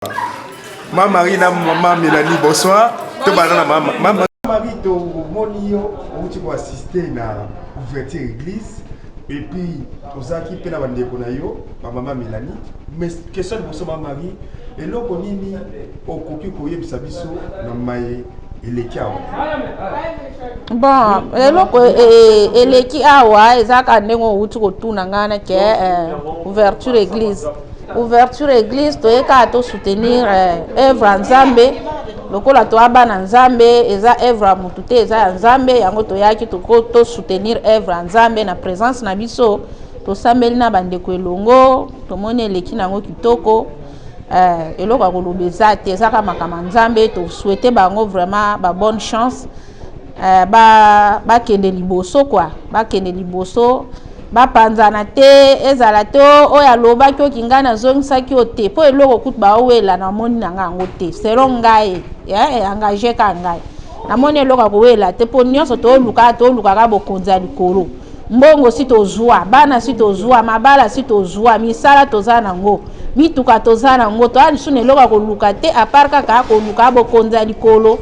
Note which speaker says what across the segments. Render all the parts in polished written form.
Speaker 1: Ma Marie na maman Mélanie, bonsoir. To banana maman. Maman Marie to monio, on tu peux assister na ouverture église et puis ozaki pe na bandeko na yo, maman Mélanie. Mais question de bonsoir Marie, et loko nini okoki koyebisa biso na maye eleki awa.
Speaker 2: Bon, eloko eleki awa ezaka ndengo uti kotuna ngana ke ouverture église. Ouverture église toyeka to soutenir œuvre nzambe lokola to abana nzambe eza œuvre mutu te eza nzambe yango toyaki to soutenir œuvre nzambe na présence na biso to sambeli na bandeko elongo tomoni eleki nango kitoko eloko akolobeza te ezaka makama nzambe to souhaiter bango vraiment ba bonne chance ba kende liboso quoi ba kende liboso bapanzana te ezala te oya loba kyo kingana zongisaki ote po eloko kutu bawela na moni nanga yango te selon ngai engagé ka ngai na moni eloko akowela te po nyonso toluka ka bokonza likolo mbongo si tozwa bana si tozwa mabala si tozwa misala toza nango mituka toza nango to ani sune eloko akoluka te apart kaka akoluka bokonza likolo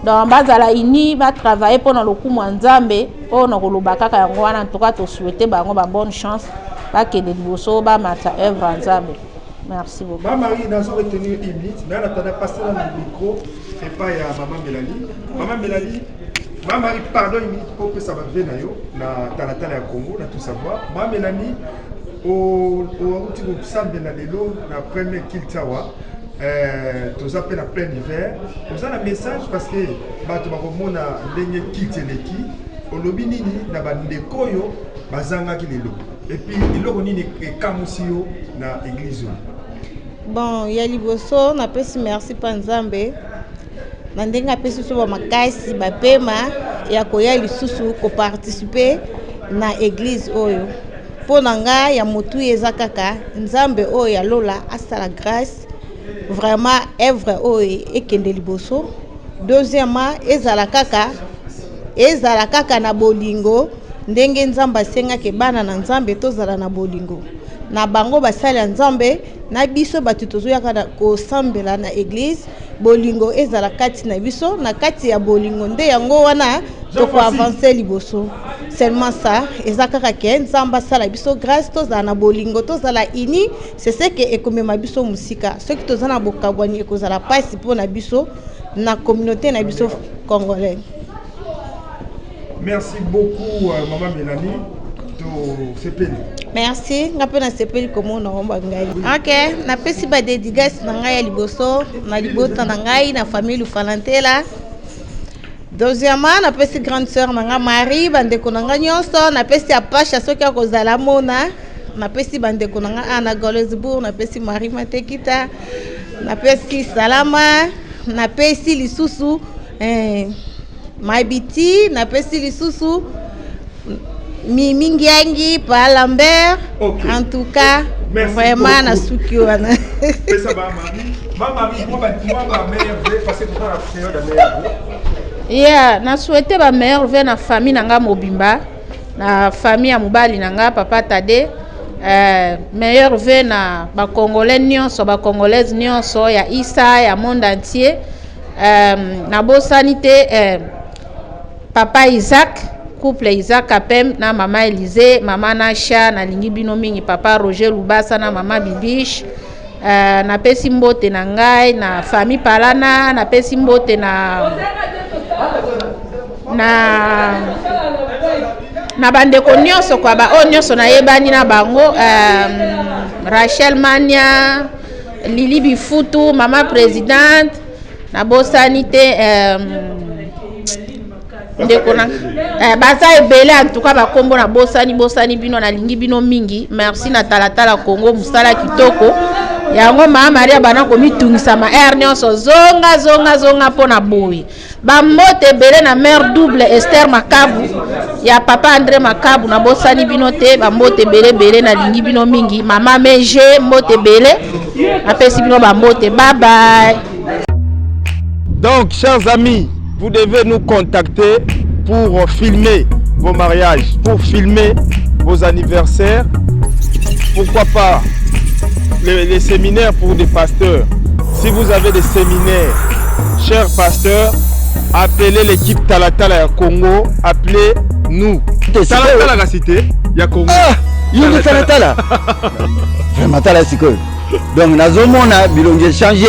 Speaker 2: donc bazala ini ba travailler pendant le coup nzambe on koloba kaka yango wana en tout cas to souhaiter bango ba bonne chance ba kende liboso ba mata œuvre nzambe. Merci beaucoup.
Speaker 1: Maman Marie n'a pas retenu une minute, mais elle a passé dans le micro et pas à maman Mélanie. Maman Mélanie, maman Marie pardon une minute pour que ça va venir na talatala ya Congo na tout savoir. Maman Mélanie au outil de sambe na lelo na premier kiltawa tous appels à plein hiver. Vous avez un message parce que bato bakomona ndenge kiteleki olobi nini na bandeko yo bazanga kilelo et puis iloko nini ekamusi yo na église.
Speaker 3: Bon ya liboso na pesi merci pa nzambe na ndenge apesi so ba makasi bapema ya koya lisusu ko participer na église oyo pona nga ya motu eza kaka nzambe oyo ya lola asala grâce vraiment œuvre oyo ekende liboso. Deuxièmement ezala kaka na bolingo ndenge nzambe asenga ke bana na nzambe tozala na bolingo na bango basali nzambe na biso batu tozoyaka ko sambela na église bolingo ezala kati na biso na kati ya bolingo nde yango wana to ko avancer liboso seulement ça ezaka ke nzamba sala biso grâce tozala na bolingo tozala ini c'est ce que ekomema biso musika ce qui tozana bokabwani ekozala pasi po na biso na communauté na biso congolaise.
Speaker 1: Merci beaucoup maman Mélanie to sepeli.
Speaker 3: Merci ngape na sepeli komo na omba ngai. OK, na pesi ba dédicace na ngai ya liboso na libota na ngai na famille Falantela. Deuxièmement na pesi grande sœur na ngai Marie bandeko na ngai nyonso na pesi apasha soki akozala mona na pesi bandeko na ngai Ana Golesbourg na pesi Marie Matekita na pesi Salama na pesi lisusu Maibiti na pesi lisusu Mingiangi pa Lambert. Okay. En tout cas merci vraiment na suki wana.
Speaker 1: Pesa ba Marie moi ba meilleur passer pour la période de meilleur.
Speaker 2: Yeah, na souhaiter ba meilleur ve na famille nanga mobimba na famille ya mobali nanga papa Tade meilleur ve na ba congolais nyonso ba congolaise nyonso ya Isa ya monde entier na bosanité papa Isaac couple Isaac Apem na mama Elise mama Nasha na lingi bino mingi papa Roger Lubasa na mama Bibish na pesi mbote na ngai na famille Palana na pesi mbote na bandeko nyonso kwa ba o nyonso na yebani na bango Rachel Mania Lili Bifutu mama présidente na bosanité ndeko na baza ebele en tout cas bakombo na bosani bino na lingi bino mingi. Merci na talatala Congo musala kitoko yango mama Maria bana ko mitungisa ma nyonso zonga pona boy ba mbote ebele na mère double Esther Makabu ya papa André Makabu na bosani bino te ba mbote ebele na lingi bino mingi mama Meje mbote ebele apesi bino ba mbote. Bye bye.
Speaker 1: Donc chers amis, vous devez nous contacter pour filmer vos mariages, pour filmer vos anniversaires, pourquoi pas les séminaires pour des pasteurs. si vous avez des séminaires, chers pasteurs, appelez l'équipe Talatala Congo, appelez-nous. Talatala la cité, il y a Congo.
Speaker 4: Ah, il y a Talatala. Vraiment Talatala c'est quoi? Donc nazomona bilongi changé.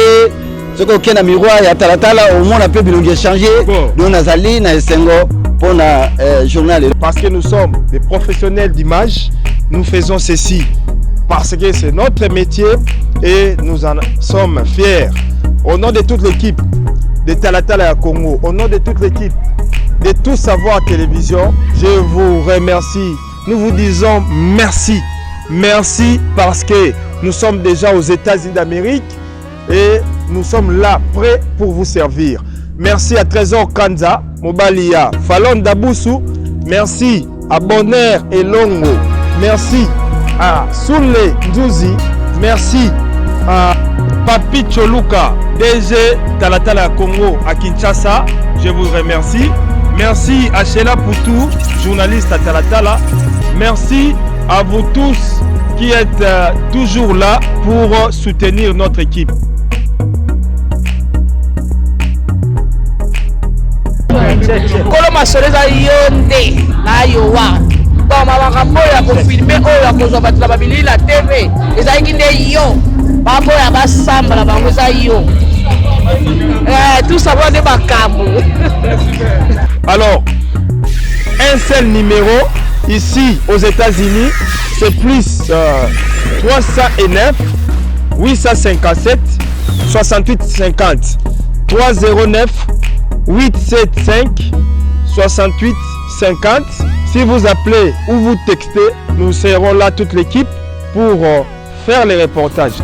Speaker 4: Ce qu'on a miroir, il y a Talatala, au moins on a pu bilongi changer. Donc nazali na esengo pour le journal.
Speaker 1: Parce que nous sommes des professionnels d'image, nous faisons ceci parce que c'est notre métier et nous en sommes fiers. Au nom de toute l'équipe de Talatala Congo, au nom de toute l'équipe de Tout Savoir Télévision, je vous remercie. Nous vous disons merci. Merci parce que nous sommes déjà aux États-Unis d'Amérique et nous sommes là, prêts pour vous servir. Merci à Trésor Kanza, Mobalia, Falon Daboussou. Merci à Bonner et Longo. Merci à Soule Ndouzi. Merci à Papi Choluka, DG Talatala Congo à Kinshasa. Je vous remercie. Merci à Sheila Poutou, journaliste à Talatala. Merci à vous tous qui êtes toujours là pour soutenir notre équipe.
Speaker 5: Kolo masoleza yonde na yowa donc makambo ya kofilme oyo ya kozwa bato na babili la TV ezalaki nde yo bambo ya basambala bango eza yo tout savoir nde makambo.
Speaker 1: Alors un seul numéro ici aux États-Unis c'est plus 309 857 68 50 309 875 68 50. Si vous appelez ou vous textez, nous serons là toute l'équipe pour faire les reportages.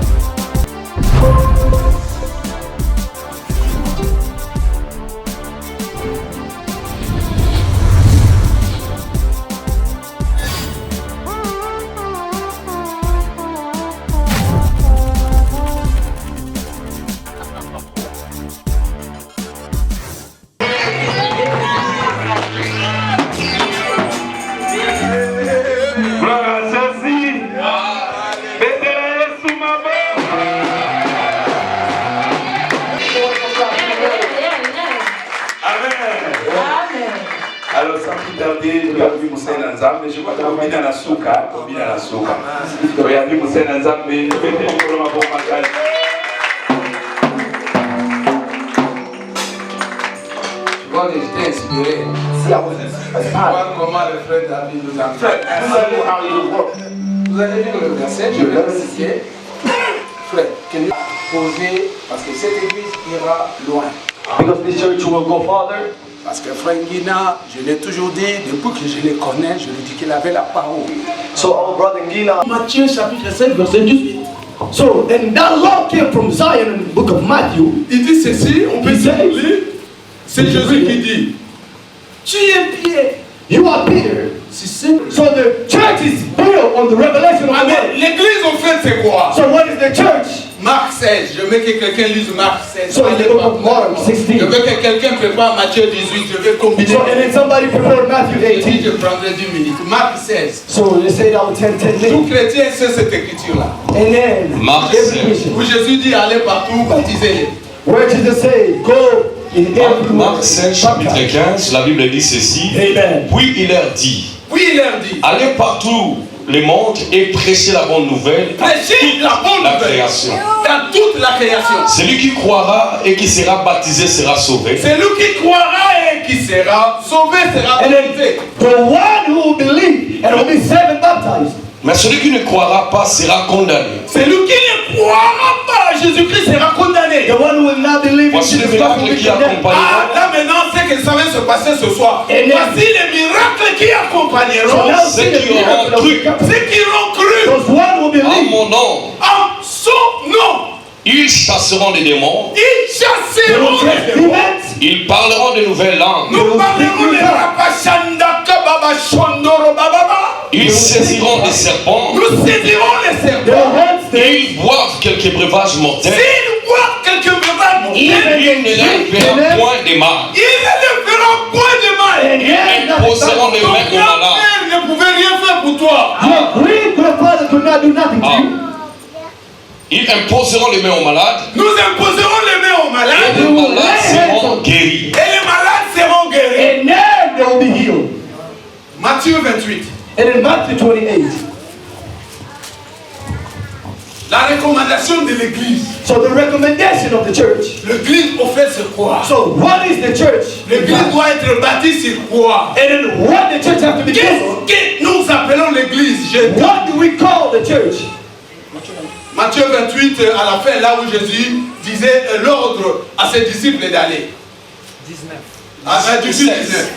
Speaker 6: Alors, sans plus tarder, nous avons vu Moussa Nzambe. Je crois que nous avons la souka. Nous avons vu Moussa Nzambe.
Speaker 7: J'étais inspiré. Voir comment le frère David nous a fait. Vous avez vu le verset, je vais le citer. Frère, que nous poser, parce que cette église ira loin.
Speaker 6: Because this church will go farther.
Speaker 7: Parce que frère Nguina, je l'ai toujours dit, depuis que je le connais, je lui dis qu'il avait la parole.
Speaker 6: So our brother Ngila.
Speaker 7: Matthieu chapitre 7, verset 18.
Speaker 8: So, and that law came from Zion in the book of Matthew.
Speaker 7: Il dit ceci, on peut dire, c'est Jésus qui dit, tu es Pierre.
Speaker 8: You are Peter. So the church is built on the revelation of the word.
Speaker 7: L'église en fait c'est quoi?
Speaker 8: So what is the church?
Speaker 7: Marc 16, je veux que quelqu'un lise Marc 16.
Speaker 8: So in the book of Mark 16.
Speaker 7: Je veux que quelqu'un prépare Matthieu 18, je vais combiner.
Speaker 8: So and then somebody prepare Matthew 18.
Speaker 7: Je prendrai 10 minutes. Marc 16.
Speaker 8: So they say that 10
Speaker 7: Tout
Speaker 8: minutes.
Speaker 7: chrétien sait cette écriture-là.
Speaker 8: And then
Speaker 9: Marc 16.
Speaker 7: Où Jésus dit allez partout, baptisez-les.
Speaker 8: where Jesus say, go in every
Speaker 9: Marc 16, chapitre 15, la Bible dit ceci.
Speaker 8: Amen.
Speaker 9: Puis il leur dit, allez partout le monde et prêchez la bonne nouvelle à toute la création.
Speaker 7: Dans toute la création.
Speaker 9: Celui qui croira et qui sera baptisé sera sauvé.
Speaker 7: Celui qui croira et qui sera sauvé sera baptisé.
Speaker 8: The one who will believe and will be saved and baptized.
Speaker 9: Mais celui qui ne croira pas sera condamné.
Speaker 7: Celui qui ne croira pas à Jésus-Christ sera condamné.
Speaker 8: The one who will not believe in
Speaker 9: Voici le
Speaker 8: Jesus Christ will
Speaker 9: miracle
Speaker 8: be
Speaker 9: qui
Speaker 8: condemned.
Speaker 9: accompagnera.
Speaker 7: Là maintenant, c'est que ça va se passer ce soir.
Speaker 8: Amen.
Speaker 7: Voici les miracles qui accompagneront
Speaker 9: Ceux qui auront cru
Speaker 7: ceux qui auront cru
Speaker 8: Those one who
Speaker 9: en
Speaker 8: believe.
Speaker 9: mon nom,
Speaker 7: en son nom.
Speaker 9: ils chasseront des démons,
Speaker 7: Ils chasseront les démons.
Speaker 9: ils parleront de nouvelles langues,
Speaker 7: Nous parlerons de Rapachandaka Baba Shondoro Baba.
Speaker 9: ils saisiront des serpents,
Speaker 7: Nous saisirons les serpents.
Speaker 9: ils boivent quelques breuvages mortels,
Speaker 7: S'ils boivent quelques breuvages,
Speaker 9: ils ne leur point de mal,
Speaker 7: ils ne feront point de mal.
Speaker 9: ils poseront les
Speaker 7: Ton
Speaker 9: mains aux malades.
Speaker 7: grand-père ne pouvait rien faire pour toi.
Speaker 8: Your great grandfather could not do nothing to you.
Speaker 9: Ils imposeront les mains aux malades.
Speaker 7: Nous imposerons les mains aux malades.
Speaker 9: Et les malades seront guéris.
Speaker 7: Et les malades seront guéris.
Speaker 8: And then they will be healed.
Speaker 7: Matthieu 28.
Speaker 8: And in Matthew 28.
Speaker 7: La recommandation de l'église.
Speaker 8: So the recommendation of the church.
Speaker 7: L'église au fait c'est quoi?
Speaker 8: So what is the church?
Speaker 7: L'église doit être bâtie sur quoi?
Speaker 8: And then what the church has to be built on?
Speaker 7: Qu'est-ce que nous appelons l'église?
Speaker 8: What do we call the church?
Speaker 7: Matthieu 28, à la fin, là où Jésus disait l'ordre à ses disciples d'aller.
Speaker 10: 19.
Speaker 7: Verset 19.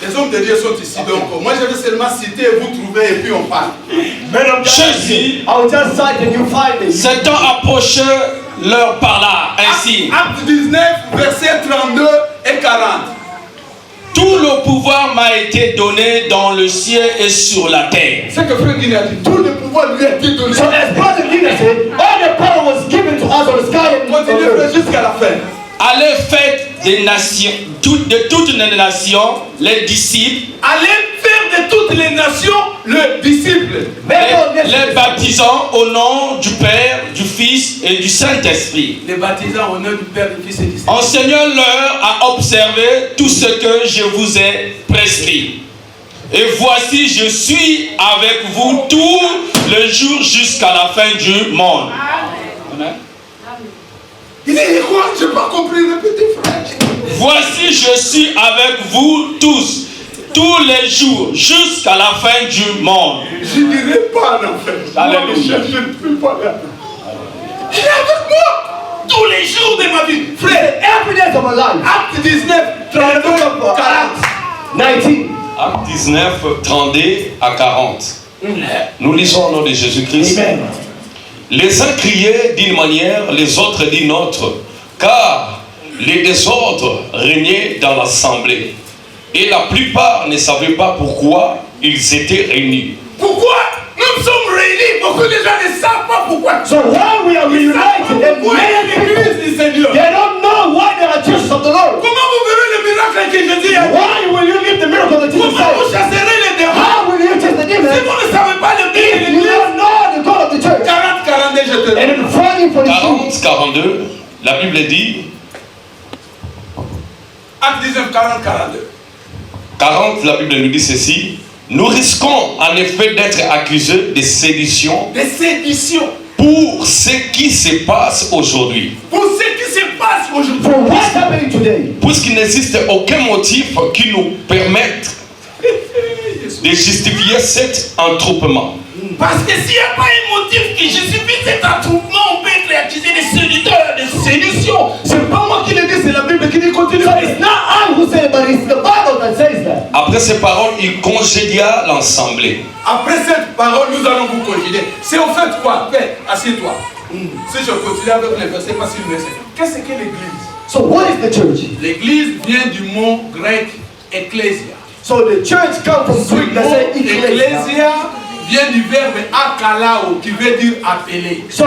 Speaker 7: Les hommes de Dieu sont ici, donc moi je vais seulement citer, vous trouvez et puis on parle.
Speaker 9: Jésus,
Speaker 8: I will just cite and you find it.
Speaker 9: s'étant approché, leur parla ainsi.
Speaker 7: Acte 19, versets 32 et 40.
Speaker 9: Tout le pouvoir m'a été donné dans le ciel et sur la terre.
Speaker 7: C'est que Frère Guinée a dit, tout le pouvoir lui a été donné.
Speaker 8: So as Brother Guinea said, all the power was given to us on the sky and on
Speaker 7: Continuez
Speaker 8: earth.
Speaker 7: jusqu'à la fin.
Speaker 9: Allez faites des nations, de toutes les nations, les disciples,
Speaker 7: Allez faire de toutes les nations le disciple.
Speaker 9: les baptisant au nom du Père, du Fils et du Saint-Esprit.
Speaker 7: Les baptisants au nom du Père, du Fils et du Saint-Esprit.
Speaker 9: Enseignant-leur à observer tout ce que je vous ai prescrit. Et voici, je suis avec vous tout le jour jusqu'à la fin du monde. Amen.
Speaker 7: Il dit quoi? Je n'ai pas compris, répétez frère.
Speaker 9: Voici, je suis avec vous tous les jours jusqu'à la fin du monde.
Speaker 7: Je ne dirai pas en enfer.
Speaker 9: Alléluia.
Speaker 7: Je ne peux pas là. Il est avec moi tous les jours de ma vie. Frère,
Speaker 8: Every day of my life.
Speaker 7: Acte 19, 32, 40.
Speaker 8: 19.
Speaker 9: Acte 19, 32 à 40. Nous lisons au nom de Jésus-Christ.
Speaker 8: Amen.
Speaker 9: Les uns criaient d'une manière, les autres d'une autre, car les désordres régnaient dans l'assemblée. Et la plupart ne savaient pas pourquoi ils étaient réunis.
Speaker 7: Pourquoi nous sommes réunis? Beaucoup de gens ne savent pas pourquoi.
Speaker 8: So why we are reunited and
Speaker 7: Pourquoi il y a l'église du Seigneur?
Speaker 8: they don't know why there are churches of the Lord.
Speaker 7: Comment vous verrez le miracle que Jésus a dit?
Speaker 8: Why will you live the miracle that Jesus
Speaker 7: Comment vous
Speaker 8: said?
Speaker 7: chasserez les démons?
Speaker 8: How will you chase the
Speaker 7: Si
Speaker 8: demons
Speaker 7: vous ne savez pas le but de
Speaker 8: if you
Speaker 7: l'église?
Speaker 8: don't know the God of the church?
Speaker 7: 40, 42, je te
Speaker 8: And
Speaker 7: dis.
Speaker 8: in 40,
Speaker 9: 40, 42, la Bible dit,
Speaker 7: Acte 19, 40, 42.
Speaker 9: 40, la Bible nous dit ceci, nous risquons en effet d'être accusés de sédition
Speaker 7: De sédition.
Speaker 9: pour ce qui se passe aujourd'hui.
Speaker 7: Pour ce qui se passe aujourd'hui.
Speaker 8: for what's happening today.
Speaker 9: Puisqu'il n'existe aucun motif qui nous permette de justifier cet attroupement.
Speaker 7: Parce que s'il n'y a pas un motif qui justifie cet attroupement, on peut être accusé de séducteur, de séduction. C'est pas moi qui le dis, c'est la Bible qui dit continue.
Speaker 8: So it's not I who say it, but it's the Bible that says that.
Speaker 9: Après ces paroles, il congédia l'assemblée.
Speaker 7: Après cette parole, nous allons vous congédier. C'est au fait quoi? Père, assieds-toi. Si je continue avec les versets, pas si le verset. Qu'est-ce que l'église?
Speaker 8: So what is the church?
Speaker 7: L'église vient du mot grec ecclésia.
Speaker 8: So the church comes from
Speaker 7: Ce
Speaker 8: Greek that
Speaker 7: mot
Speaker 8: say ecclesia.
Speaker 7: ecclésia vient du verbe akalao qui veut dire appeler.
Speaker 8: So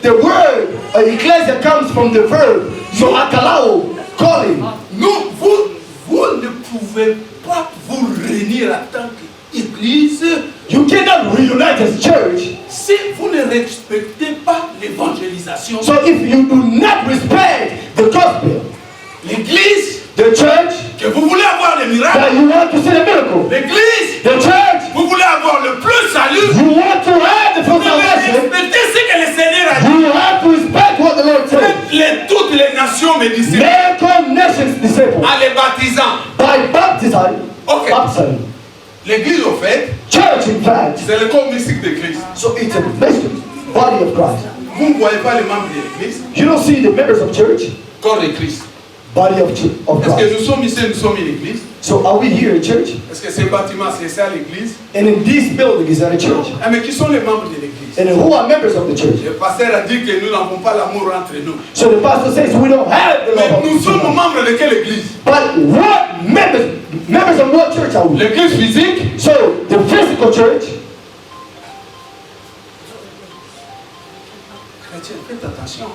Speaker 8: the word ecclesia comes from the verb so akalao, calling.
Speaker 7: Nous, vous ne pouvez pas vous réunir en tant qu'église
Speaker 8: You cannot reunite as church.
Speaker 7: si vous ne respectez pas l'évangélisation.
Speaker 8: So if you do not respect the gospel,
Speaker 7: L'église
Speaker 8: the church
Speaker 7: que vous voulez avoir le
Speaker 8: that
Speaker 7: miracle,
Speaker 8: you want to see the miracle,
Speaker 7: l'église
Speaker 8: the church
Speaker 7: vous voulez avoir le plus salut,
Speaker 8: you want to have the
Speaker 7: vous
Speaker 8: full
Speaker 7: devez
Speaker 8: salvation,
Speaker 7: respecter ce que le Seigneur a dit.
Speaker 8: you have to respect what the Lord said.
Speaker 7: Toutes les nations me disent
Speaker 8: Make all nations disciples
Speaker 7: en les baptisant.
Speaker 8: by baptizing.
Speaker 7: Ok.
Speaker 8: Baptism.
Speaker 7: L'église au fait,
Speaker 8: Church, in fact,
Speaker 7: c'est le corps mystique de Christ.
Speaker 8: so it's a mystery, body of Christ.
Speaker 7: Vous ne voyez pas les membres de l'église,
Speaker 8: You don't see the members of church,
Speaker 7: corps de Christ.
Speaker 8: body of
Speaker 7: Est-ce que
Speaker 8: Christ.
Speaker 7: nous sommes ici, nous sommes une église?
Speaker 8: So are we here in church?
Speaker 7: Est-ce que ce bâtiment, c'est ça l'église?
Speaker 8: And in this building is that a church?
Speaker 7: Ah, mais qui sont les membres de l'église?
Speaker 8: And who are members of the church?
Speaker 7: Le pasteur a dit que nous n'avons pas l'amour entre nous.
Speaker 8: So the pastor says we don't have the
Speaker 7: Mais
Speaker 8: love
Speaker 7: nous
Speaker 8: of
Speaker 7: sommes
Speaker 8: God.
Speaker 7: membres de quelle église?
Speaker 8: But what members of what church are we?
Speaker 7: L'église physique.
Speaker 8: So the physical church.
Speaker 7: Chrétien, faites attention.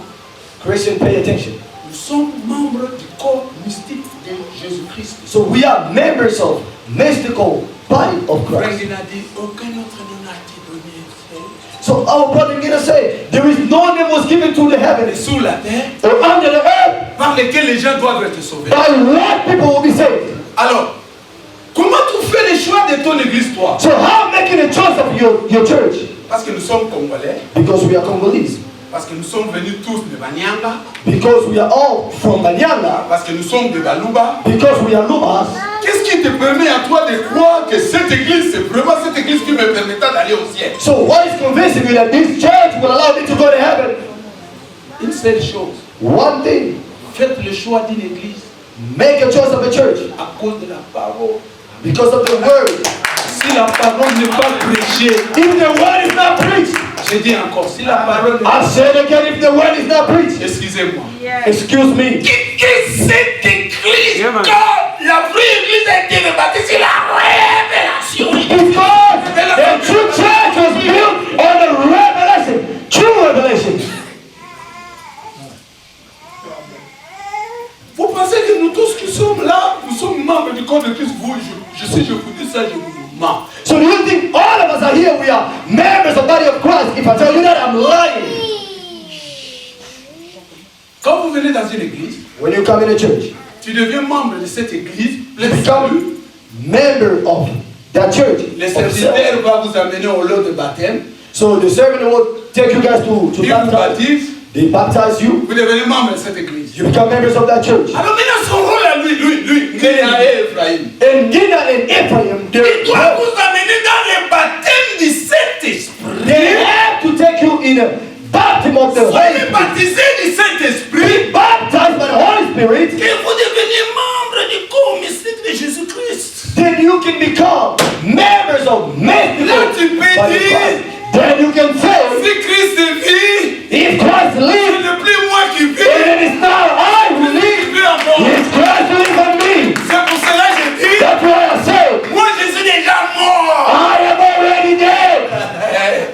Speaker 8: Christian, pay attention.
Speaker 7: Nous sommes membres du corps mystique de Jésus-Christ.
Speaker 8: So we are members of mystical body of
Speaker 7: Frère,
Speaker 8: Christ.
Speaker 7: il a dit, aucun autre nom n'a été donné.
Speaker 8: So our brother Ngina said, there is no name was given to the heavens
Speaker 7: Sous la terre,
Speaker 8: or under the earth
Speaker 7: par lesquels les gens doivent être sauvés.
Speaker 8: by what people will be saved.
Speaker 7: Alors, comment tu fais le choix de ton église, toi?
Speaker 8: So how making a choice of your church?
Speaker 7: Parce que nous sommes Congolais,
Speaker 8: Because we are Congolese.
Speaker 7: parce que nous sommes venus tous de Banyanga,
Speaker 8: Because we are all from Banyanga.
Speaker 7: parce que nous sommes de Baluba.
Speaker 8: Because we are Lubas.
Speaker 7: Qu'est-ce qui te permet à toi de croire que cette église, c'est vraiment cette église qui me permettra d'aller au ciel?
Speaker 8: So what is convincing you that this church will allow me to go to heaven?
Speaker 7: Une seule chose,
Speaker 8: One thing.
Speaker 7: faites le choix d'une église
Speaker 8: Make a choice of a church.
Speaker 7: à cause de la parole.
Speaker 8: Because of the word.
Speaker 7: Si la parole n'est pas prêchée,
Speaker 8: If the word is not preached.
Speaker 7: je dis encore, si la parole n'est
Speaker 8: I said again, if the word is not preached.
Speaker 7: excusez-moi.
Speaker 8: Excuse me.
Speaker 7: Cette église, quand la vraie église a été rebâtie, c'est la révélation.
Speaker 8: Because the true church was built on the revelation. True revelation.
Speaker 7: Vous pensez que nous tous qui sommes là, nous sommes membres du corps de Christ? Vous, je sais, je vous dis ça, je vous mens.
Speaker 8: So do you think all of us are here, we are members of the body of Christ? If I tell you that, I'm lying.
Speaker 7: Quand vous venez dans une église,
Speaker 8: When you come in a church,
Speaker 7: tu deviens membre de cette église,
Speaker 8: you become member of that church.
Speaker 7: le
Speaker 8: of
Speaker 7: serviteur
Speaker 8: self.
Speaker 7: va vous amener au lot de baptême,
Speaker 8: So the servant will take you guys to
Speaker 7: il vous
Speaker 8: baptize.
Speaker 7: baptise,
Speaker 8: They baptize you.
Speaker 7: vous devenez membre de cette église.
Speaker 8: You become members of that church.
Speaker 7: Alors maintenant, son rôle à lui, Ngéa et Ephraïm,
Speaker 8: And Gina and Ephraim,
Speaker 7: il doit vous amener dans le baptême du Saint-Esprit.
Speaker 8: they have to take you in a baptism of the Holy
Speaker 7: Soyez
Speaker 8: Spirit.
Speaker 7: baptisé du Saint-Esprit,
Speaker 8: Be baptized by the Holy Spirit.
Speaker 7: que vous deveniez membre du corps mystique de Jésus-Christ.
Speaker 8: Then you can become members of mystical
Speaker 7: Là, tu peux
Speaker 8: body of
Speaker 7: dire,
Speaker 8: Christ. Then you can say,
Speaker 7: si Christ vit,
Speaker 8: if Christ
Speaker 7: ce
Speaker 8: lives,
Speaker 7: n'est plus moi qui vis,
Speaker 8: and it is now I who
Speaker 7: il
Speaker 8: live,
Speaker 7: vit en moi.
Speaker 8: it's Christ who lives in me.
Speaker 7: C'est pour cela que je dis,
Speaker 8: That's why I say,
Speaker 7: moi je suis déjà mort.
Speaker 8: I am already dead.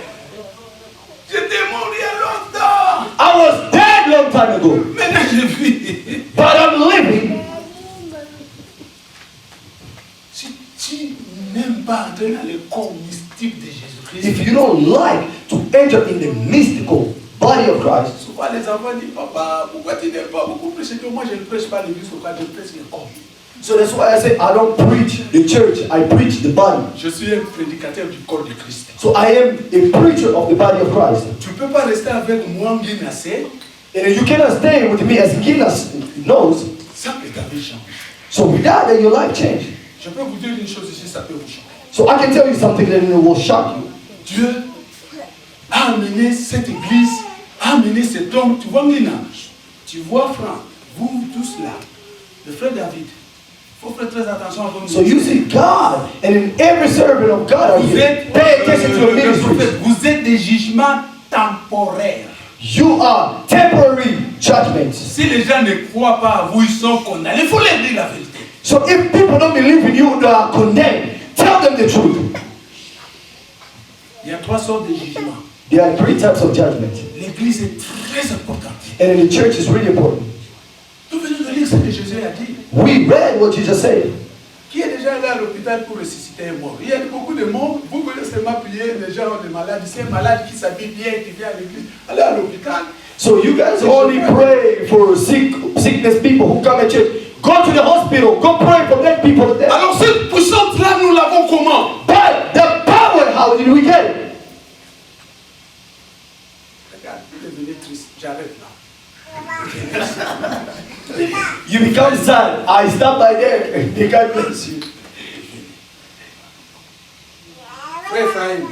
Speaker 7: J'étais mort il y a longtemps.
Speaker 8: I was dead long time ago,
Speaker 7: Maintenant je vis.
Speaker 8: but I'm living.
Speaker 7: Si tu n'aimes pas entrer dans le corps mystique de Jésus-Christ,
Speaker 8: If you don't like to enter in the mystical body of Christ,
Speaker 7: souvent les enfants disent, papa, pourquoi tu n'aimes pas beaucoup prêcher? Que moi je ne prêche pas l'église, pourquoi je prêche le corps?
Speaker 8: so that's why I say I don't preach the church, I preach the body.
Speaker 7: Je suis un prédicateur du corps de Christ.
Speaker 8: So I am a preacher of the body of Christ.
Speaker 7: Tu ne peux pas rester avec moi, Guinassé,
Speaker 8: And you cannot stay with me as Guinness knows.
Speaker 7: sans que ta vie change.
Speaker 8: So without that, your life change.
Speaker 7: Je peux vous dire une chose ici, ça peut vous changer.
Speaker 8: So I can tell you something that it will shock you.
Speaker 7: Dieu a amené cette église, a amené cet homme. Tu vois, Mina, tu vois, Franck, vous tous là, le frère David, il faut faire très attention à vos
Speaker 8: So you see God, and in every servant of God, are
Speaker 7: Vous
Speaker 8: you?
Speaker 7: êtes,
Speaker 8: Pay attention to your ministry.
Speaker 7: vous êtes des jugements temporaires.
Speaker 8: You are temporary judgments.
Speaker 7: Si les gens ne croient pas à vous, ils sont condamnés. Il faut leur dire la vérité.
Speaker 8: So if people don't believe in you, they are condemned. Tell them the truth.
Speaker 7: Il y a trois sortes de jugements.
Speaker 8: There are three types of judgment.
Speaker 7: L'église est très importante.
Speaker 8: And in the church is really important.
Speaker 7: Nous venons de lire ce que Jésus a dit.
Speaker 8: We read what Jesus said.
Speaker 7: Qui est déjà allé à l'hôpital pour ressusciter un mort? Il y a beaucoup de morts. Vous pouvez seulement prier, les gens ont des malades. C'est un malade qui s'habille bien, qui vient à l'église. Allez à l'hôpital.
Speaker 8: So you guys only pray for sickness people who come at church. Go to the hospital. Go pray for dead people there.
Speaker 7: Alors cette puissance-là, nous l'avons comment?
Speaker 8: But the power, how did we get it?
Speaker 7: Regarde, vous devenez triste. J'arrête là.
Speaker 8: You become sad. I stop by there. May God bless you.
Speaker 7: Frère Ephraim,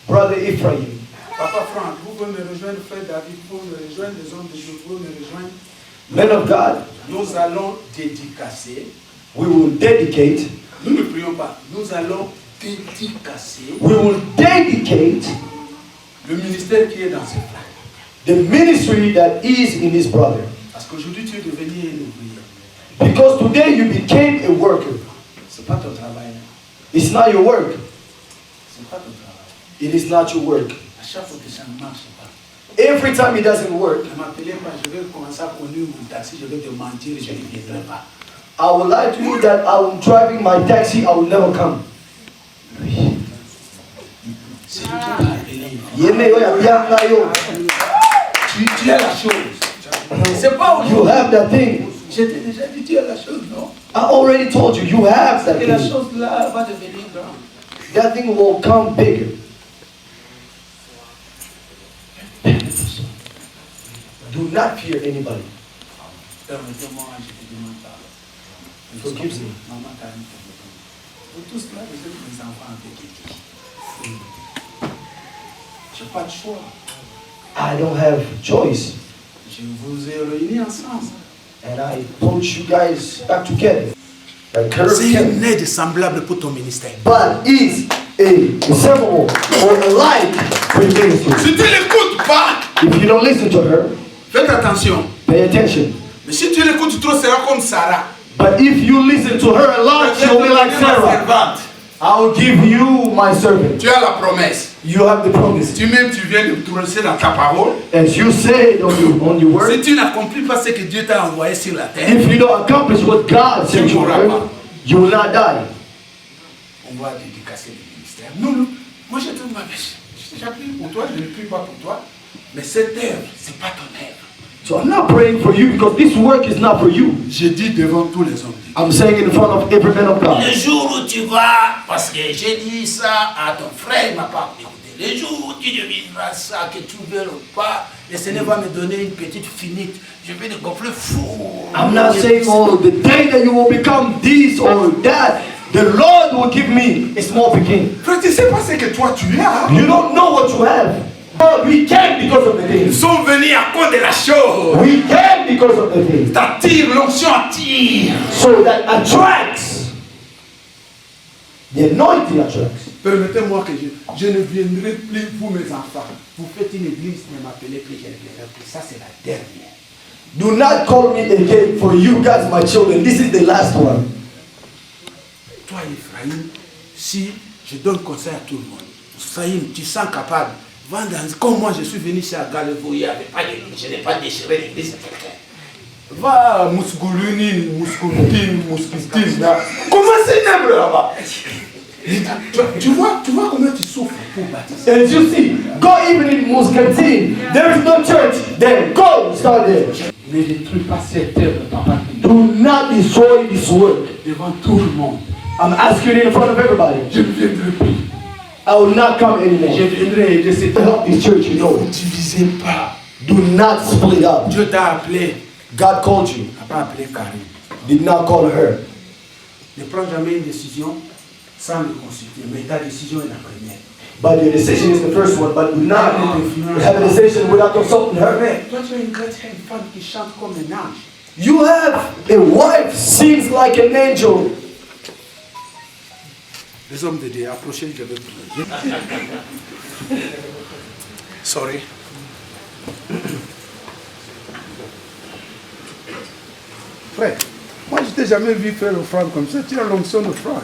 Speaker 8: Brother Ephraim,
Speaker 7: Papa Franck, vous pouvez me rejoindre, Frère David, vous pouvez me rejoindre, les hommes de Dieu, vous pouvez me rejoindre.
Speaker 8: men of God,
Speaker 7: Nous allons dédicacer.
Speaker 8: we will dedicate.
Speaker 7: Nous ne prions pas. Nous allons dédicacer
Speaker 8: We will dedicate
Speaker 7: le ministère qui est dans ce plan.
Speaker 8: the ministry that is in his brother.
Speaker 7: Parce qu'aujourd'hui, tu es devenu un ouvrier.
Speaker 8: Because today you became a worker.
Speaker 7: Ce n'est pas ton travail.
Speaker 8: It's not your work.
Speaker 7: Ce n'est pas ton travail.
Speaker 8: It is not your work.
Speaker 7: À chaque fois que ça ne marche pas,
Speaker 8: Every time it doesn't work,
Speaker 7: ne m'appelez pas, je vais commencer à conduire mon taxi, je vais te mentir, je ne viendrai pas.
Speaker 8: I will lie to you that I'm driving my taxi, I will never come.
Speaker 7: C'est lui qui t'a appelé. Tu as la chose. C'est pas
Speaker 8: You have that thing.
Speaker 7: Je t'ai déjà dit, tu as la chose, non?
Speaker 8: I already told you, you have that
Speaker 7: Et la
Speaker 8: thing.
Speaker 7: chose là va devenir grande.
Speaker 8: That thing will come bigger. Do not fear anybody.
Speaker 7: Permettez-moi, je te demande pas.
Speaker 8: Forgive me.
Speaker 7: Maman t'a dit. Pour tout cela, vous êtes des enfants avec qui? Je n'ai pas de choix.
Speaker 8: I don't have choice.
Speaker 7: Je vous ai réunis ensemble.
Speaker 8: And I put you guys back together.
Speaker 7: C'est une aide semblable pour ton ministère.
Speaker 8: But is a symbol or a light for your ministry.
Speaker 7: Si tu l'écoutes pas,
Speaker 8: If you don't listen to her,
Speaker 7: faites attention.
Speaker 8: pay attention.
Speaker 7: Mais si tu l'écoutes trop, c'est comme Sarah.
Speaker 8: But if you listen to her a lot, she'll be like Sarah. I'll give you my servant.
Speaker 7: Tu as la promesse.
Speaker 8: You have the promise.
Speaker 7: Tu-même, tu viens de trouver dans ta parole.
Speaker 8: As you said on your word,
Speaker 7: Si tu n'accomplis pas ce que Dieu t'a envoyé sur la terre,
Speaker 8: if you don't accomplish what God sent you on, you will not die.
Speaker 7: on va dédicacer le ministère. Non, moi je te j'appuie pour toi, je ne prie pas pour toi. Mais cette œuvre, ce n'est pas ton œuvre.
Speaker 8: So I'm not praying for you because this work is not for you.
Speaker 7: Je dis devant tous les hommes.
Speaker 8: I'm saying in front of every man of God.
Speaker 7: Le jour où tu vas, parce que j'ai dit ça à ton frère, il m'a pas écouté. Le jour où tu devineras ça, que tu veux ou pas, le Seigneur va me donner une petite finite. Je vais te gonfler fou.
Speaker 8: I'm not saying, oh, the day that you will become this or that, the Lord will give me a small beginning.
Speaker 7: Frère, tu sais pas ce que toi tu as.
Speaker 8: You don't know what you have. But we can because of the
Speaker 7: Ils
Speaker 8: things.
Speaker 7: sont venus à cause de la chose.
Speaker 8: We can because of the things.
Speaker 7: T'attires, l'onction attire.
Speaker 8: So that attracts. The anointing attracts.
Speaker 7: Permettez-moi que je ne viendrai plus pour mes enfants. Vous faites une église, ne m'appelez plus, je ne viendrai plus. Ça, c'est la dernière.
Speaker 8: Do not call me again for you guys, my children. This is the last one.
Speaker 7: Toi, Ephraïm, si je donne conseil à tout le monde, Saïm, tu sens capable. Va comme moi, je suis venu chez Agalevouille, je n'ai pas déchiré l'église de quelqu'un. Va Mousgouluni, Mousgoultine, Mouskitine, là. Comment c'est une là-bas? Tu vois comment tu souffres pour baptiser.
Speaker 8: As you see, go even in Muscatine. There is no church there. Go, start there.
Speaker 7: Ne détruis pas cette œuvre, papa.
Speaker 8: Do not destroy this work.
Speaker 7: Devant tout le monde.
Speaker 8: I'm asking you in front of everybody.
Speaker 7: Je ne viendrai plus.
Speaker 8: I will not come anymore.
Speaker 7: Je viendrai aider cette
Speaker 8: To help this church, you know.
Speaker 7: Ne divisez pas.
Speaker 8: Do not split up.
Speaker 7: Dieu t'a appelé.
Speaker 8: God called you.
Speaker 7: Il n'a pas appelé Karim.
Speaker 8: Did not call her.
Speaker 7: Ne prends jamais une décision sans le consulter. Mais ta décision est la première.
Speaker 8: But your decision is the first one. But do not have a decision without consulting her.
Speaker 7: Toi, tu as une femme qui chante comme un ange.
Speaker 8: You have a wife sings like an angel.
Speaker 7: Les hommes de Dieu, approchez, je vais prier. Sorry. Frère, moi je t'ai jamais vu faire l'offrande comme ça. Tu as l'onction d'offrande.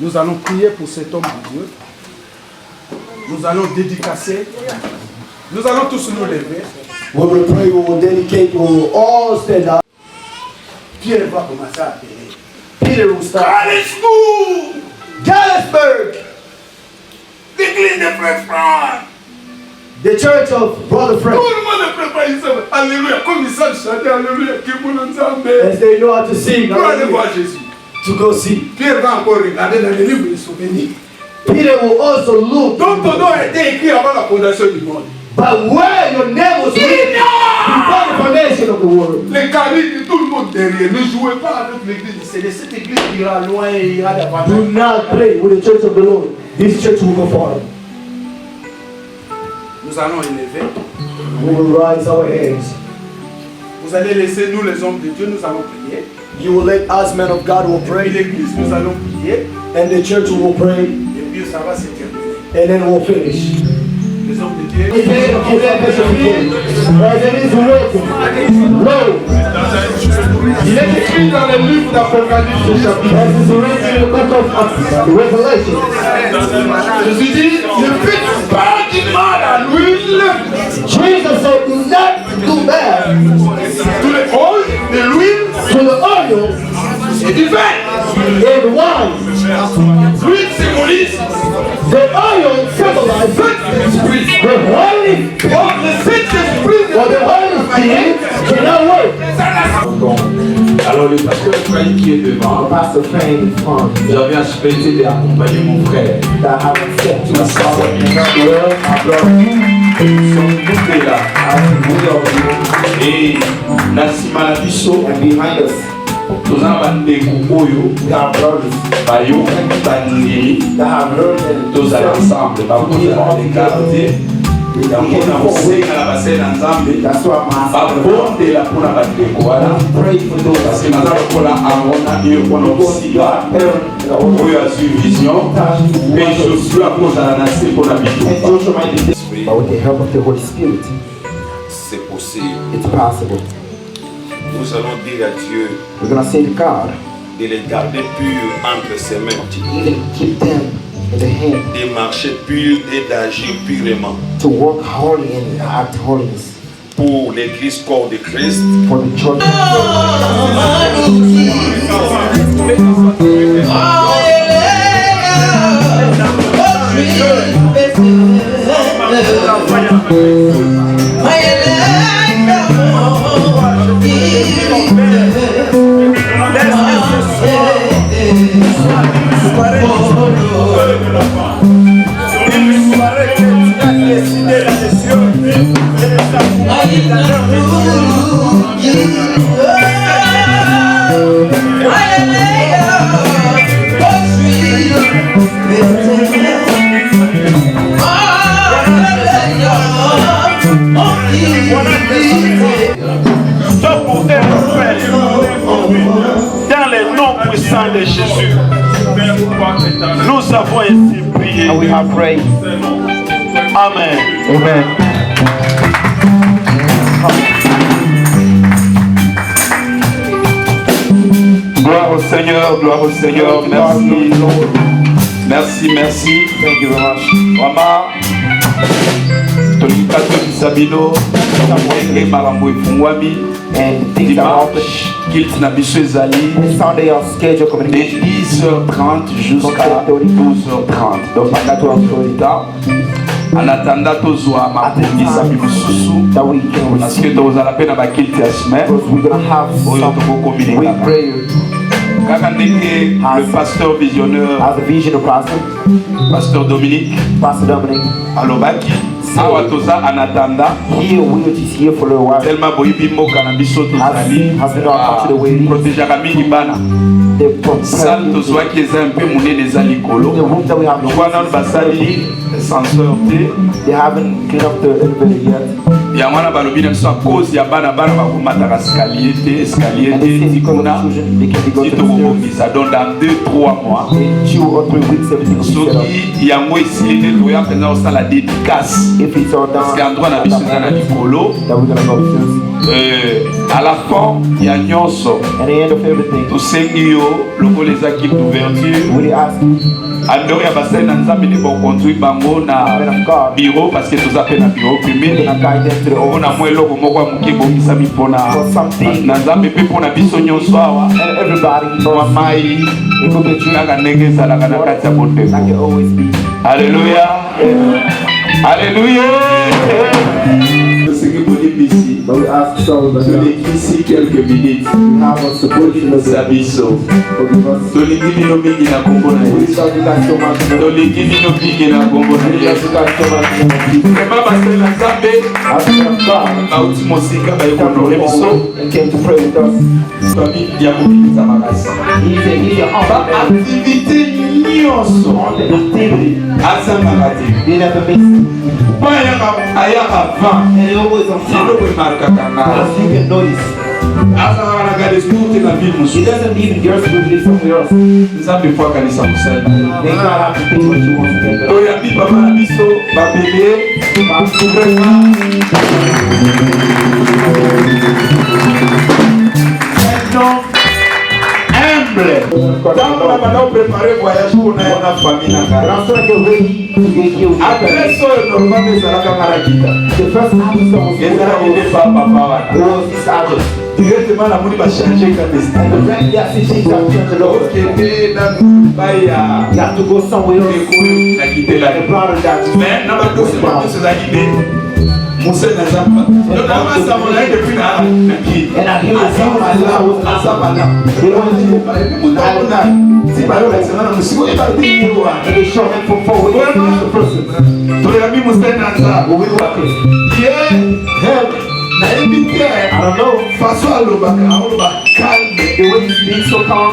Speaker 7: Nous allons prier pour cet homme de Dieu. Nous allons dédicacer. Nous allons tous nous lever.
Speaker 8: We will pray, we will dedicate, we will all stand up.
Speaker 7: Pierre va commencer à appeler.
Speaker 8: Peter will start.
Speaker 7: Galesburg!
Speaker 8: Galesburg!
Speaker 7: L'église de Frère Franck!
Speaker 8: The church of Brother Frank.
Speaker 7: Tout le monde est préparé, ils savent. Alléluia. Comme ils savent chanter, Alléluia.
Speaker 8: As they know how to sing.
Speaker 7: Pour aller voir Jésus.
Speaker 8: To go see.
Speaker 7: Pierre va encore regarder dans les livres de souvenirs.
Speaker 8: Peter will also look.
Speaker 7: Donc ton nom a été écrit avant la fondation du monde.
Speaker 8: But where your name was written before the foundation of the world.
Speaker 7: Les caries de tout le monde derrière. Ne jouez pas avec l'église. C'est de cette église qui ira loin et ira davantage.
Speaker 8: Do not play with the church of the Lord. This church will go far.
Speaker 7: Nous allons élever.
Speaker 8: We will rise our hands.
Speaker 7: Vous allez laisser nous les hommes de Dieu, nous allons prier.
Speaker 8: You will let us men of God will
Speaker 7: Et
Speaker 8: pray.
Speaker 7: l'église, nous allons prier.
Speaker 8: And the church will pray.
Speaker 7: Et puis ça va se terminer.
Speaker 8: And then we'll finish.
Speaker 7: Les hommes de Dieu.
Speaker 8: As it is written, lo,
Speaker 7: Il est écrit dans le livre d'Apocalypse chapitre.
Speaker 8: as is written in the book of Revelation.
Speaker 7: Jésus dit, ne faites pas du mal à l'huile.
Speaker 8: Jesus said, do not do bad
Speaker 7: Tous les oils, de l'huile
Speaker 8: to the oil
Speaker 7: et du vin.
Speaker 8: and wine.
Speaker 7: L'huile symbolise
Speaker 8: The oil if the Saint-Esprit or the Holy Spirit cannot work.
Speaker 6: Alors le pasteur Frank qui est devant, j'avais accepté d'accompagner mon frère. Son tout est là. Et Nassima Nabiso, nous avons bandeko oyo, bayo, bandeli, tous ensemble, bakoza les quartiers. Yamona musenga na basena nzambe babonde la pona bandeko wana parce que nazalo kola angona iyo kono kosiba oyo azu vision mais Josué akozala na se pona bitu.
Speaker 10: But with the help of the Holy Spirit,
Speaker 11: c'est possible.
Speaker 10: it's possible.
Speaker 11: Nous allons dire à Dieu
Speaker 10: We're going to say to God,
Speaker 11: de les garder purs entre ses mains,
Speaker 10: even keep them in the hand,
Speaker 11: de marcher pur et d'agir purement
Speaker 10: to work holy and act holiness
Speaker 11: pour l'église corps de Christ.
Speaker 10: for the church.
Speaker 6: Dans le nom puissant de Jésus, nous avons ainsi prié.
Speaker 10: And we have prayed.
Speaker 6: Amen.
Speaker 10: Amen.
Speaker 6: Gloire au Seigneur, gloire au Seigneur. Merci. Merci, merci.
Speaker 10: Thank you very much.
Speaker 6: Mama, tolikato bisabino, enge marambo efungwami.
Speaker 10: And things are open.
Speaker 6: Kilt na biso ezali.
Speaker 10: Sunday our schedule
Speaker 6: De
Speaker 10: communication
Speaker 6: 10h30 jusqu'à 12h30. Donc, à 14h30, en attendant tozwa mabongisa misusu
Speaker 10: that we can
Speaker 6: parce que
Speaker 10: receive.
Speaker 6: tozala pe na bakilti ya semaine
Speaker 10: Because we're going to have
Speaker 6: oyo
Speaker 10: some
Speaker 6: tokokomile
Speaker 10: we
Speaker 6: kaka
Speaker 10: pray
Speaker 6: kaka ndenge le pasteur visionnaire
Speaker 10: as a vision of
Speaker 6: pasteur Dominique
Speaker 10: Pastor Dominic.
Speaker 6: alobaki awa toza en attendant
Speaker 10: Here we are just here for a little while.
Speaker 6: tellement boyibi mboka na biso tozali
Speaker 10: Has been our country the way it is.
Speaker 6: protégeaka mingi bana
Speaker 10: The
Speaker 6: sale tozwaki eza mpe monene eza likolo
Speaker 10: room that we have
Speaker 6: lokwa nano basali ascenseur te
Speaker 10: they haven't cleaned up the elevator yet.
Speaker 6: yango wana balobi na biso a cause ya bana bakomataka escalier te escalier
Speaker 10: And they say
Speaker 6: te
Speaker 10: because of
Speaker 6: tikuna
Speaker 10: children, they can go
Speaker 6: ti
Speaker 10: to the stairs.
Speaker 6: tokobongisa donc dans 2-3 mois
Speaker 10: In 2 or 3 weeks, everything will be set up.
Speaker 6: soki yango esili te toya mpenza kosala dédicace
Speaker 10: If it's all
Speaker 6: parce que
Speaker 10: done,
Speaker 6: endroit na biso eza na likolo
Speaker 10: that we're gonna go upstairs.
Speaker 6: à la fin ya nyonso
Speaker 10: At the end of everything,
Speaker 6: tosengi yo lokola eza kit d'ouverture
Speaker 10: we ask
Speaker 6: andori ya basali na nzambe nde boconduire bango na
Speaker 10: men of God,
Speaker 6: bureau parce que toza mpe na bureau
Speaker 10: we're
Speaker 6: pembeni
Speaker 10: gonna guide them to the
Speaker 6: mpona
Speaker 10: office
Speaker 6: mwa eloko moko ya moke ebongisami mpona
Speaker 10: for something.
Speaker 6: na nzambe mpe mpona biso nyonso awa
Speaker 10: And everybody,
Speaker 6: mwa mai kaka ndenge ezalaka na kati ya
Speaker 10: like it
Speaker 6: botembo
Speaker 10: always be.
Speaker 6: alleluya alleluya tosengi bolimbisi
Speaker 10: But we ask so that
Speaker 6: tolekisi quelques minutes
Speaker 10: you have us support you
Speaker 6: za biso
Speaker 10: forgive us.
Speaker 6: tolingi bino mingi na kombo na
Speaker 10: We
Speaker 6: yesu
Speaker 10: love you guys so much. We
Speaker 6: tolingi bino mingi na kombo na
Speaker 10: love
Speaker 6: yesu
Speaker 10: you guys so much. In the name of Jesus.
Speaker 6: ema basali na nzambe
Speaker 10: As men of God,
Speaker 6: bauti mosika baye
Speaker 10: come
Speaker 6: konore
Speaker 10: to
Speaker 6: biso
Speaker 10: home and came to pray with us.
Speaker 6: babi ya kobikisa makasi
Speaker 10: He's your
Speaker 6: baaktivité nyonso
Speaker 10: on the activity.
Speaker 6: azangaka te
Speaker 10: They never miss.
Speaker 6: po ayaka vent
Speaker 10: And they always on time.
Speaker 6: eloko emarkaka nga
Speaker 10: Because you can notice.
Speaker 6: azangaka na gadespour te na ville
Speaker 10: He
Speaker 6: mosusu
Speaker 10: doesn't even your spirit live somewhere else.
Speaker 6: nzambe po akanisa mosali
Speaker 10: They God have to think what you want to get.
Speaker 6: toyambi papa na biso babele vraiment un homme humble ntango na
Speaker 7: maintenant préparer voyage pour na famille na
Speaker 10: And I'm trying to get ready to get healed.
Speaker 7: après ça normalement ça la caméra kita
Speaker 10: The first episode was
Speaker 7: et ça il pas papa
Speaker 10: it was this address.
Speaker 7: directement la moni va changer quand est
Speaker 10: And the rest of that city got turned it over.
Speaker 7: qui était dans baya
Speaker 10: You have to go somewhere else.
Speaker 7: na quitter la
Speaker 10: And the brother got to
Speaker 7: mais na ba dossier ba dossier za idée Moussa Nazamba donc avant ça on a depuis na qui
Speaker 10: and I hear the sound of the house.
Speaker 7: azabala
Speaker 10: They want to
Speaker 7: si pale unasema na msigo eba ndio
Speaker 10: and they show him from forward. The person.
Speaker 7: tuliambi Moussa Nazamba
Speaker 10: But we working.
Speaker 7: yeah help na ibite
Speaker 10: I don't know.
Speaker 7: façon aloba calme
Speaker 10: The way you speak so calm,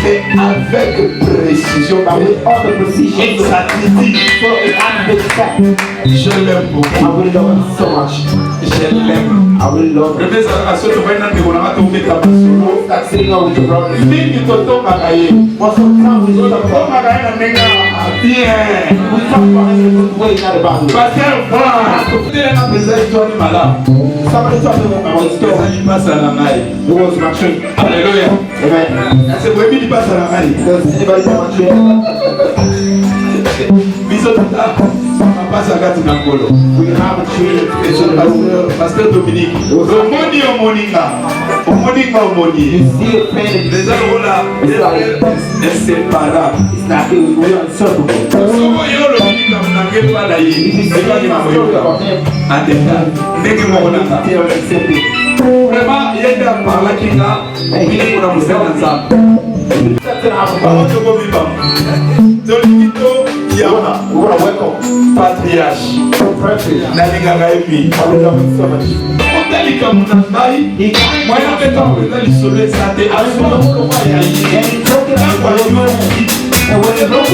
Speaker 7: mais avec précision
Speaker 10: but with all the precision.
Speaker 7: exactitude
Speaker 10: So it's accurate fact.
Speaker 7: je l'aime beaucoup
Speaker 10: I really love him so much.
Speaker 7: je l'aime
Speaker 10: I really love him.
Speaker 7: premier ça to find out when I to make a solo
Speaker 10: Start sitting on with your brother.
Speaker 7: mingi toto makaye
Speaker 10: Most of the time we
Speaker 7: toto
Speaker 10: talk about
Speaker 7: makaye na nenga bien
Speaker 10: we talk about him in a way, not about him.
Speaker 7: parce que voilà kutile na pesa itoni mala
Speaker 10: Somebody told me about my
Speaker 7: pesa
Speaker 10: story.
Speaker 7: lipasa na ngai
Speaker 10: It was my tree.
Speaker 7: haleluya
Speaker 10: Amen.
Speaker 7: c'est moi qui lipasa na ngai
Speaker 10: Does anybody know my tree?
Speaker 7: biso tuta mapasa kati na ngolo
Speaker 10: We have a tree. It's in the room.
Speaker 7: pasteur Dominique omoni omoninga omoni
Speaker 10: You see it painted.
Speaker 7: les alola inséparable
Speaker 10: It's not good. We're unseparable.
Speaker 7: soko yo lobinika munange mpana ye ebaki na moyoka en détail ndenge moko na nga
Speaker 10: Tell them simply.
Speaker 7: vraiment yende aparlaki nga obini mpona mosala na nzambe bango tokobibama tolingi to yama
Speaker 10: We want to welcome.
Speaker 7: patriarche
Speaker 10: Perfect.
Speaker 7: nalingaka ye mingi
Speaker 10: I will love him so much.
Speaker 7: otalika muna ngai mwana mpe ntango eza lisolo eza te azwakoloba ya ye
Speaker 10: And he took it out by your man. And when you look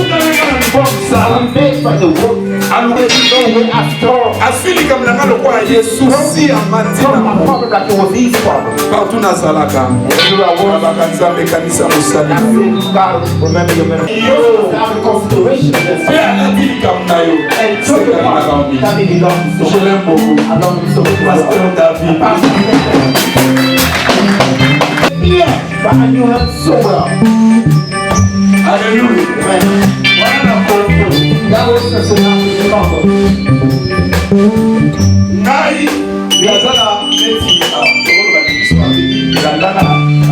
Speaker 10: I'm made by the work. I'm ready to know where I start.
Speaker 7: asilika munanga lokwa yesu si ya
Speaker 10: From
Speaker 7: matina
Speaker 10: my father that it was his father.
Speaker 7: partout nazalaka babaka nzambe ekanisa mosali
Speaker 10: I said, God, remember your man. Have a consideration of this.
Speaker 7: mpe alati likambo na yo
Speaker 10: And took it
Speaker 7: sekalingaka
Speaker 10: out.
Speaker 7: mingi
Speaker 10: That made me love him so
Speaker 7: je
Speaker 10: much.
Speaker 7: l'aime beaucoup
Speaker 10: I love him so much.
Speaker 7: pasteur David
Speaker 10: Yeah, but I knew him so well.
Speaker 7: alléluia
Speaker 10: Man,
Speaker 7: wana na kongo
Speaker 10: that was such a nice combo.
Speaker 7: ngai yaza na neti tokoloba biso babini elandana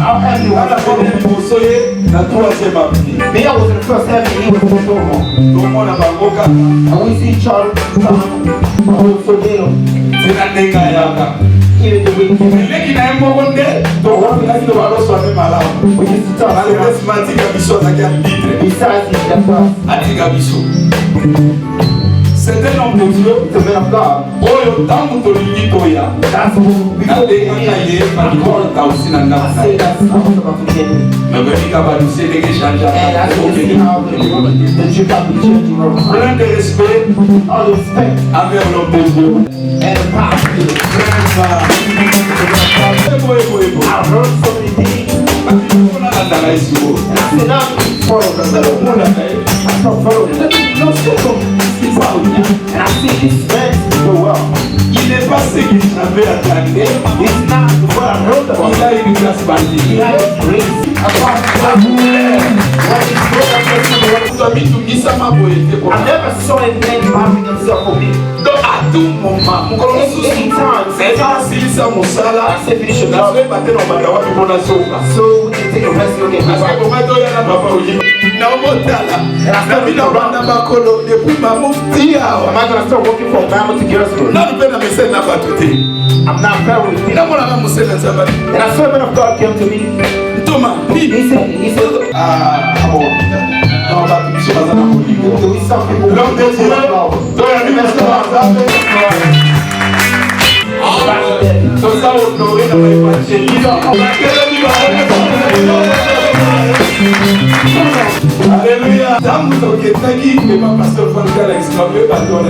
Speaker 10: Our family
Speaker 7: wana
Speaker 10: was
Speaker 7: kone liboso ye na troisième avenue
Speaker 10: me, I was in the first heaven, he was in the third one.
Speaker 7: tomona bango kaka
Speaker 10: And we see each other, so little,
Speaker 7: tina ndenge ayaka
Speaker 10: even the way he came in.
Speaker 7: eleki na ye moko nde tokomelaki to baloswane malamu
Speaker 10: We used to talk so much.
Speaker 7: malheureusement atika biso azaki arbitre
Speaker 10: Besides, he left us.
Speaker 7: atika biso c'est un homme de Dieu
Speaker 10: It's a man of God.
Speaker 7: oyo ntango tolingi toya
Speaker 10: That's who, before we
Speaker 7: nabengaka
Speaker 10: came
Speaker 7: ye
Speaker 10: in,
Speaker 7: balikolta osi na
Speaker 10: I
Speaker 7: ndako na
Speaker 10: say
Speaker 7: ye
Speaker 10: that's I was about to get in.
Speaker 7: mebebika balusi ndenge
Speaker 10: And I can see how the trip have been changing around.
Speaker 7: plein de respect
Speaker 10: All the respect
Speaker 7: envers l'homme de Dieu
Speaker 10: and the power. I've heard so many things.
Speaker 7: nalandaka esiko
Speaker 10: And I said, I'm follow them. I don't follow them. No circle. And I see this man so well.
Speaker 7: il n'est pas ce qu'il avait attendu
Speaker 10: It's not what I heard about.
Speaker 7: il a une classe
Speaker 10: He
Speaker 7: bandit
Speaker 10: had grace.
Speaker 7: tomitungisa boye te
Speaker 10: I never saw a man bombing himself for me.
Speaker 7: donc à tout moment mokolo mosusu
Speaker 10: Anytime.
Speaker 7: eza asilisa mosala
Speaker 10: I said, finish your job.
Speaker 7: nazoyeba te na obanda wapi mpona soka
Speaker 10: So we can take a rest and get
Speaker 7: parce
Speaker 10: back.
Speaker 7: que komata oya na papa oyiba naomotala nabina banda bakolo depuis bamofti awa
Speaker 10: Am I going to start working for Bama to get us through?
Speaker 7: nanu mpe na mesele na bato te
Speaker 10: I'm not fair with people.
Speaker 7: namonaka mosele nzambe
Speaker 10: And a servant of God came to me.
Speaker 7: ntoma nini
Speaker 10: He said,
Speaker 7: non bato biso baza na molingo
Speaker 10: do we some people
Speaker 7: l'homme de Dieu toyani mosala nzambe toza honore na baevangeliste bakelemi Alléluia. Ntango tokendaki ema pasteur Fandika na extrape bato wana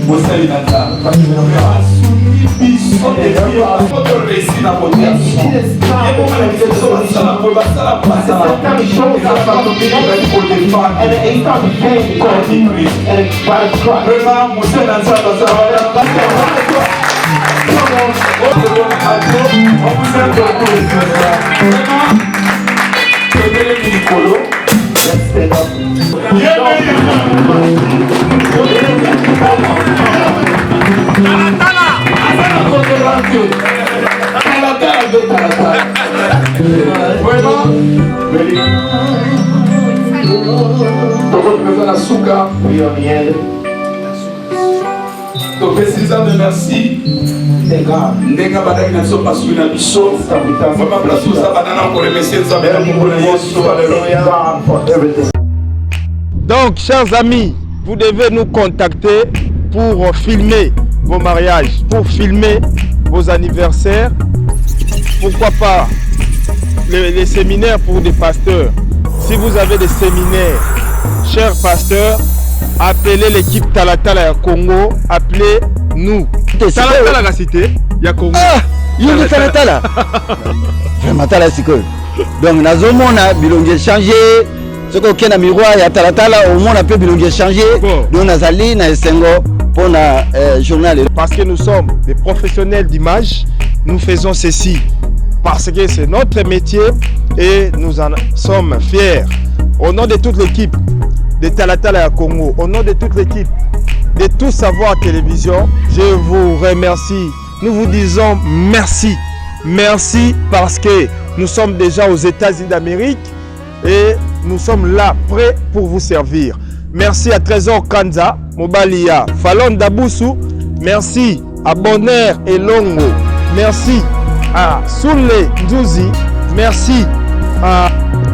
Speaker 7: mosali na nzambe asungi biso po toresi na kotea yekomalakisa biso basala boye basala
Speaker 10: and he started paying God and it brought us Christ.
Speaker 7: vraiment mosali na nzambe azala tobelemi likolo Vraiment, la souka. Donc, précisant de merci. Ndenga badaki na biso pasui na biso. Vraiment, place où ça banana pour les messieurs de
Speaker 1: Donc, chers amis, vous devez nous contacter pour filmer vos mariages, pour filmer vos anniversaires. Pourquoi pas les séminaires pour des pasteurs. Si vous avez des séminaires, chers pasteurs, appelez l'équipe Talatala Congo, appelez-nous. Talatala la cité, ya Congo.
Speaker 4: Ah, il est Talatala. Vraiment Talatala sikoyo. Donc nazomona bilongi changé. Ce qu'on a miroir ya Talatala au monde a peu bilongi changé. Donc nazali na esengo pour na journal.
Speaker 1: Parce que nous sommes des professionnels d'image, nous faisons ceci parce que c'est notre métier et nous en sommes fiers. Au nom de toute l'équipe de Talatala à Congo, au nom de toute l'équipe de Tout Savoir Télévision, je vous remercie. Nous vous disons merci. Merci parce que nous sommes déjà aux États-Unis d'Amérique et nous sommes là, prêts pour vous servir. Merci à Trésor Kanza, Mobalia, Falon Daboussou. Merci à Bonheur et Longo. Merci à Soule Ndouzi. Merci à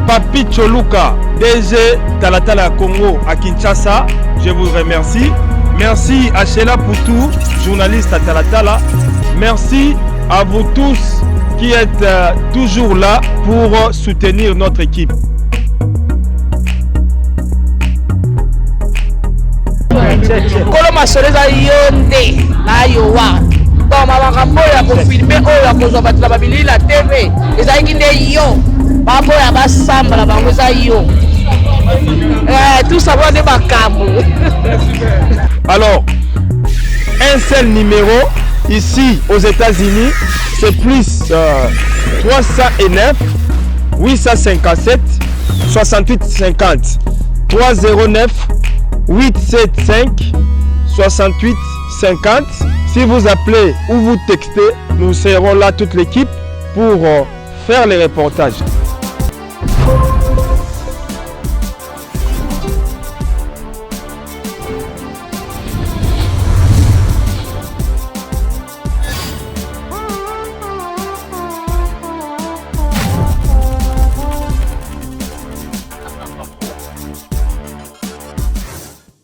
Speaker 1: Papi Choluka, DG Talatala Congo à Kinshasa. Je vous remercie. Merci à Sheila Poutou, journaliste à Talatala. Merci à vous tous qui êtes toujours là pour soutenir notre équipe.
Speaker 5: Kolo masoleza yonde na yowa. Donc makambo ya kofilme oyo akozwa bato na babili la TV ezalaki nde yo baboya basambala bango eza yo. Tout savoir de makambo.
Speaker 1: Alors, un seul numéro ici aux États-Unis, c'est plus 309 857 68 50 309 875 68 50. Si vous appelez ou vous textez, nous serons là toute l'équipe pour faire les reportages.